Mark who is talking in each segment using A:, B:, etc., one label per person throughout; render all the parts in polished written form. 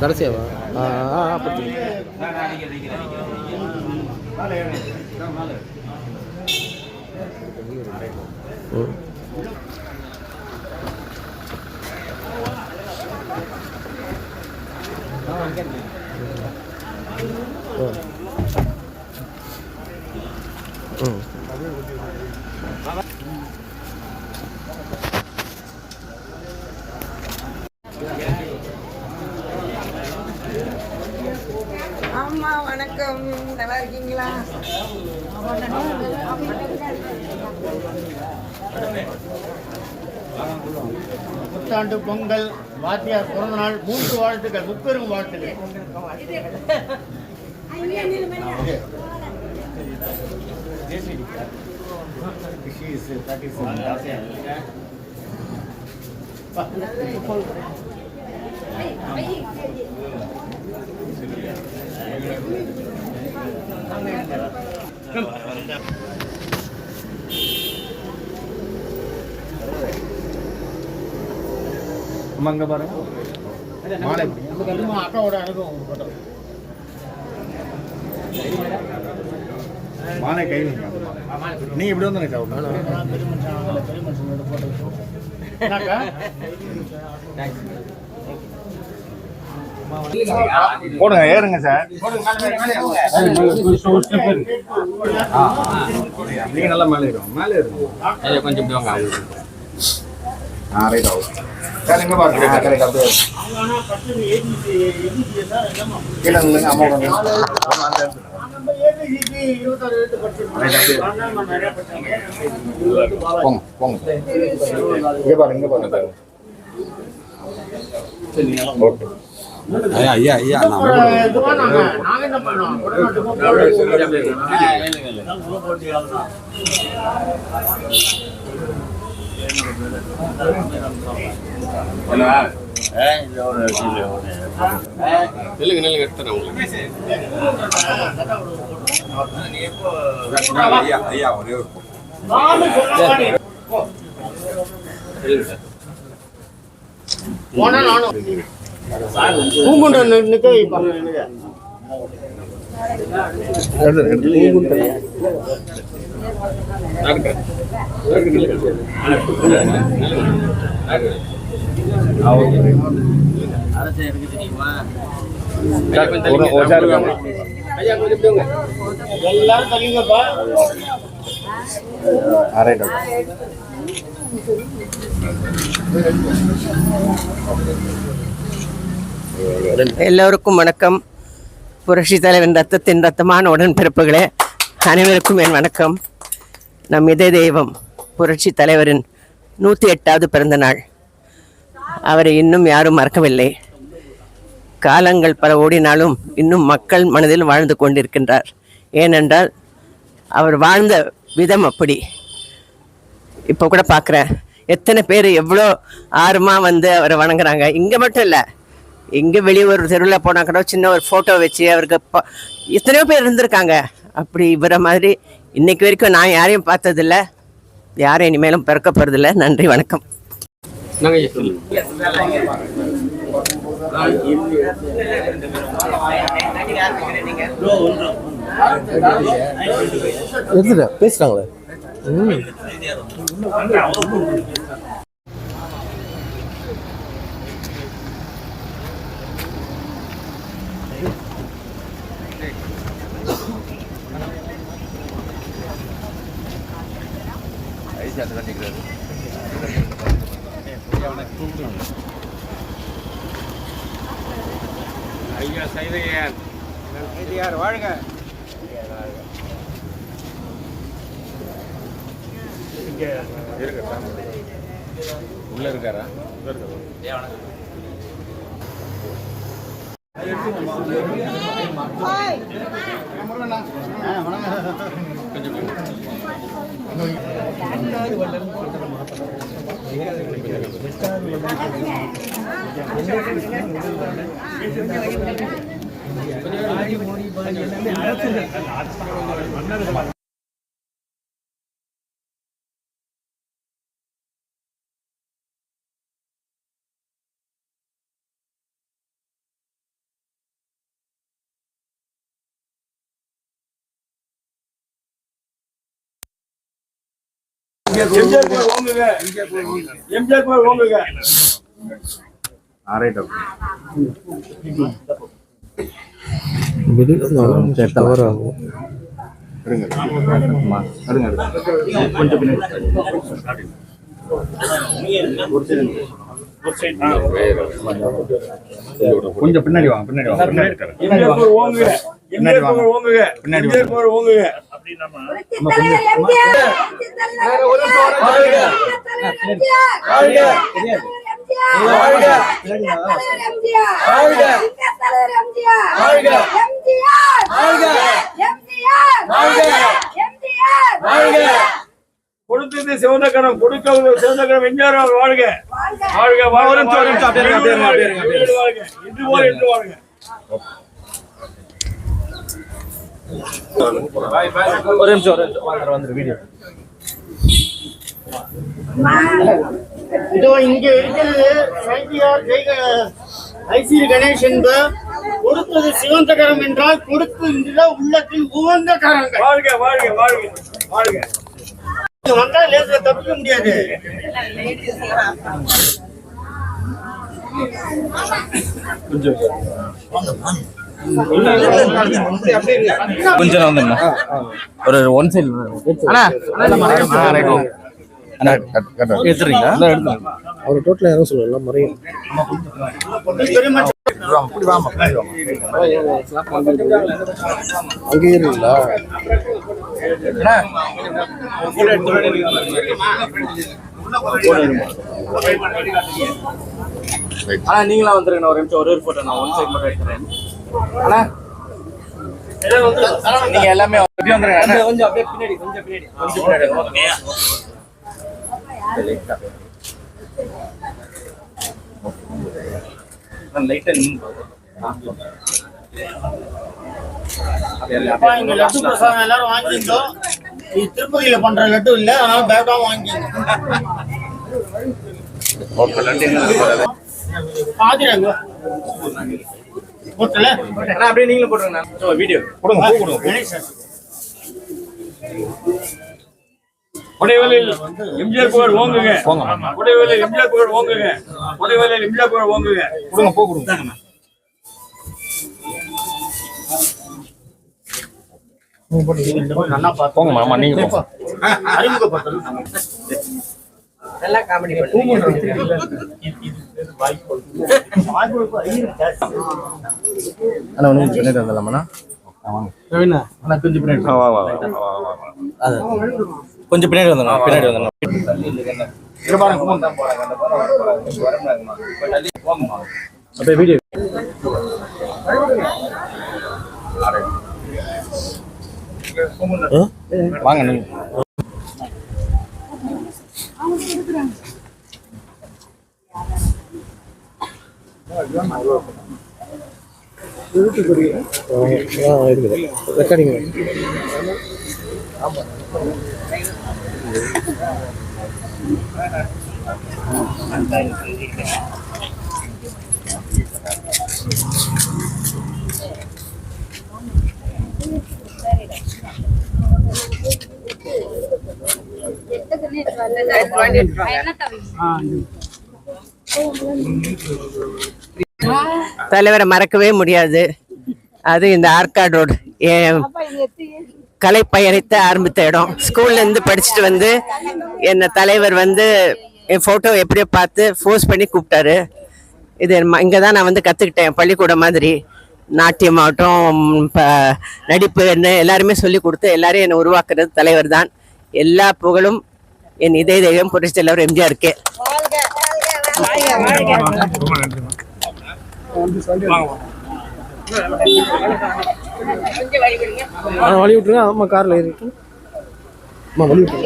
A: கடைசியாவா? அப்படி
B: அம்மா வணக்கம், நல்லா இருக்கீங்களா?
C: புத்தாண்டு பொங்கல் வாத்தியார் பிறந்த நாள் 3 வாழ்த்துக்கள், முப்பெரும் வாழ்த்துக்கள்.
A: அங்க பாருங்க,
C: அக்காவோட அனுபவம்
A: மாலை கையில் நீங்க இப்படி வந்து போடுங்க, ஏறுங்க சார். நீங்க நல்லா மேலே ஏறுவோம், மேலே ஏறுங்க கொஞ்சம் ரைட் ஆகும் சார். எங்க பாருங்க கீழே போங்க போங்க, இங்க பாருங்க, இங்க பாருங்க. ஓகே ஐயா ஐயா ஐயா, நெல்லுங்க எடுத்துறேன் உங்களுக்கு. ஐயா ஒரே ஒரு
C: பூங்குண்ட நிக்க
B: அரசு எடுக்க தெரியுமா?
C: எல்லாரும் தள்ளிங்கப்பா.
B: எல்லோருக்கும் வணக்கம். புரட்சி தலைவன் ரத்தத்தின் ரத்தமான உடன்பிறப்புகளே, அனைவருக்கும் என் வணக்கம். நம் இதய தெய்வம் புரட்சி தலைவரின் 108வது பிறந்த நாள். அவரை இன்னும் யாரும் மறக்கவில்லை. காலங்கள் பல ஓடினாலும் இன்னும் மக்கள் மனதில் வாழ்ந்து கொண்டிருக்கின்றார். ஏனென்றால் அவர் வாழ்ந்த விதம் அப்படி. இப்போ கூட பார்க்குறேன், எத்தனை பேர் எவ்வளோ ஆர்வமாக வந்து அவரை வணங்குறாங்க. இங்கே மட்டும் இல்லை, இங்கே வெளியூர் தெருவில் போனால் கூட சின்ன ஒரு ஃபோட்டோ வச்சு அவருக்கு எத்தனையோ பேர் இருந்திருக்காங்க. அப்படி இவரை மாதிரி இன்னைக்கு வரைக்கும் நான் யாரையும் பார்த்ததில்லை, யாரும் இனிமேலும் பிறக்க போகிறதில்ல. நன்றி, வணக்கம்.
A: பேசுறாங்களே.
D: ஐயா சைதையார் வாழ்க. உள்ள இருக்காரா? கொஞ்சம்
A: கொஞ்சம் பின்னாடி வாங்க, பின்னாடி வாங்க, பின்னாடி
E: கொடுத்தது சிவந்த கரம், கொடுக்கிறது சிவந்த கரம். எம்ஜிஆர் வாழ்க, வாழ்க, வாழ்க. இன்று போல இன்று வாழ்க.
D: ஒரு நிமிஷம் வந்து வீடியோ.
C: இதோ இங்க இருக்கிறது ஐசிறி கணேஷ் என்பவர். கொடுத்தது சிவந்த கரம் என்றால் கொடுக்கின்ற உள்ளத்தில் உகந்த கரங்கள்.
E: வாழ்க, வாழ்க, வாழ்க, வாழ்க.
C: வந்தா லேசில தப்பிக்க முடியாது.
D: கொஞ்சம் வந்துண்ணா ஒரு ஒன் சைடு எடுத்துறீங்களா?
F: அவர் டோட்டலா யாரும் சொல்லல மறையும் அங்கே ஏறீங்களா?
D: நீங்களா வந்துருங்க. ஒரு நிமிஷம் ஒரு போட்டோ நான் ஒன் சைடு மட்டும் எடுத்துறேன். நீங்க எல்லாமே வந்துருங்க. கொஞ்சம் அப்படியே பின்னாடி, கொஞ்சம் பின்னாடி லைட்டா
C: இங்க லட்டு பிரசாதம் எல்லாரும் வாங்கிட்டோம். இது திருப்பதியில பண்ற லட்டு இல்ல, அதனால பேக்கா வாங்கிங்க. பாதிரங்க போட்டல
D: அப்படியே நீங்களும் போட்டுருங்க. வீடியோ
C: கொடுங்க.
E: கொடைவேலையில் எம்ஜிஆர் புகழ் ஓங்குங்க. கொடைவேலையில் எம்ஜிஆர் புகழ் ஓங்குங்க. கொடைவேலையில் எம்ஜிஆர் புகழ் ஓங்குங்க.
A: கொடுங்க, கொடுங்க.
C: நல்லா
A: போங்க மாமா, நீங்க போங்க.
C: அறிமுகப்படுத்தணும்.
B: நல்லா காமெடி
F: அண்ணா ஒன்று பின்னாடி வந்துடலாமாண்ணா?
D: அண்ணா கொஞ்சம் பின்னாடி கொஞ்சம் பின்னாடி வந்துடணும். பின்னாடி வந்துடணும். அப்படியே வீடியோ
A: வாங்க நீங்க.
F: இருக்குது ரெக்கார்டிங்.
B: தலைவரை மறக்கவே முடியாது. அது இந்த ஆற்காடு ரோடு என் கலை பயணித்த ஆரம்பித்த இடம். ஸ்கூல்ல இருந்து படிச்சுட்டு வந்து என்ன தலைவர் வந்து என் போட்டோ எப்படியோ பார்த்து ஃபோர்ஸ் பண்ணி கூப்பிட்டாரு. இது இங்கே தான் நான் வந்து கற்றுக்கிட்டேன். பள்ளிக்கூடம் மாதிரி நாட்டியம் ஆகட்டும், நடிப்பு என்ன எல்லாருமே சொல்லி கொடுத்து எல்லாரையும் என்னை உருவாக்குறது தலைவர் தான். எல்லா புகழும் என் இதய தெய்வம் புரட்சித் தலைவர் எம்ஜிஆருக்கு.
F: வழி விட்டுருங்க. ஆமா கார்ல ஏறிட்டு அம்மா வழி விட்டு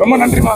E: ரொம்ப நன்றிமா.